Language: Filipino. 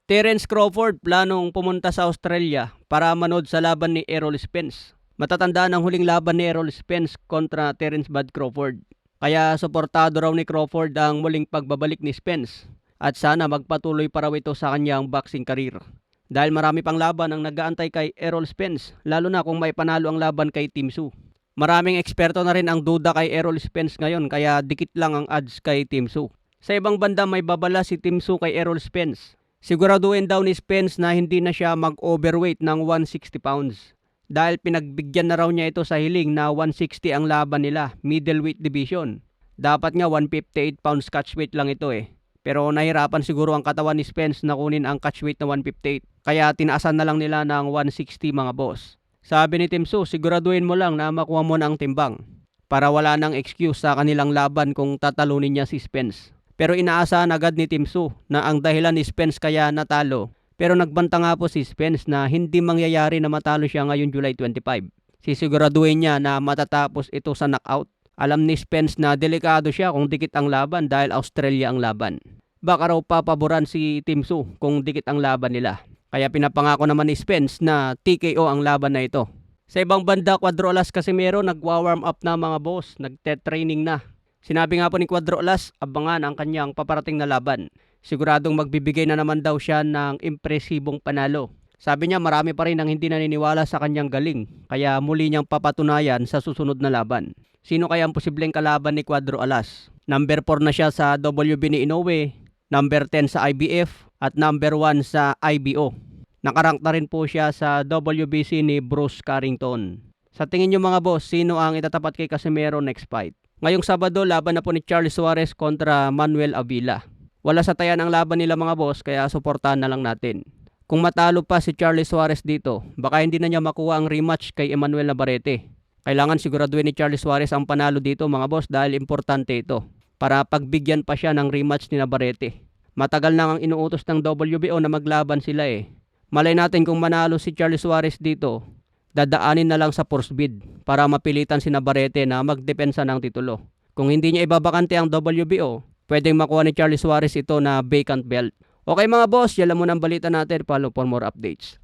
Terence Crawford planong pumunta sa Australia para manood sa laban ni Errol Spence. Matatandaan ang huling laban ni Errol Spence kontra Terence Bud Crawford. Kaya suportado raw ni Crawford ang muling pagbabalik ni Spence at sana magpatuloy pa raw ito sa kanyang boxing career. Dahil marami pang laban ang nag-aantay kay Errol Spence, lalo na kung may panalo ang laban kay Tim Tszyu. Maraming eksperto na rin ang duda kay Errol Spence ngayon kaya dikit lang ang odds kay Tim Tszyu. Sa ibang banda may babala si Tim Tszyu kay Errol Spence. Siguraduhin daw ni Spence na hindi na siya mag-overweight ng 160 pounds. Dahil pinagbigyan na raw niya ito sa hiling na 160 ang laban nila, middleweight division. Dapat nga 158 pounds catchweight lang ito eh. Pero nahirapan siguro ang katawan ni Spence na kunin ang catchweight na 158. Kaya tinaasan na lang nila ng 160 mga boss. Sabi ni Tim Tszyu, siguraduhin mo lang na makuha mo na ang timbang. Para wala nang excuse sa kanilang laban kung tatalunin niya si Spence. Pero inaasahan agad ni Tim Tszyu na ang dahilan ni Spence kaya natalo. Pero nagbanta nga po si Spence na hindi mangyayari na matalo siya ngayong July 25. Sisiguraduhin niya na matatapos ito sa knockout. Alam ni Spence na delikado siya kung dikit ang laban dahil Australia ang laban. Baka raw papaboran si Tim Tszyu kung dikit ang laban nila. Kaya pinapangako naman ni Spence na TKO ang laban na ito. Sa ibang banda, Cuadro Alas Casimero nagwa-warm up na mga boss, nagte-training na. Sinabi nga po ni Cuadro Alas, abangan ang kanyang paparating na laban. Siguradong magbibigay na naman daw siya ng impresibong panalo. Sabi niya marami pa rin ang hindi naniniwala sa kanyang galing, kaya muli niyang papatunayan sa susunod na laban. Sino kaya ang posibleng kalaban ni Cuadro Alas? Number 4 na siya sa WB ni Inoue, number 10 sa IBF, at number 1 sa IBO. Nakarank na rin po siya sa WBC ni Bruce Carrington. Sa tingin niyo mga boss, sino ang itatapat kay Casimero next fight? Ngayong Sabado, laban na po ni Charles Suarez kontra Manuel Avila. Wala sa tayan ang laban nila mga boss, kaya suportahan na lang natin. Kung matalo pa si Charles Suarez dito, baka hindi na niya makuha ang rematch kay Emmanuel Navarrete. Kailangan siguraduhin ni Charles Suarez ang panalo dito mga boss dahil importante ito para pagbigyan pa siya ng rematch ni Navarrete. Matagal na ang inuutos ng WBO na maglaban sila eh. Malay natin kung manalo si Charles Suarez dito, dadaanin na lang sa force bid para mapilitan si Navarrete na magdepensa ng titulo. Kung hindi niya ibabakante ang WBO, pwedeng makuha ni Charles Suarez ito na vacant belt. Okay mga boss, yan lang muna ang balita natin. Follow for more updates.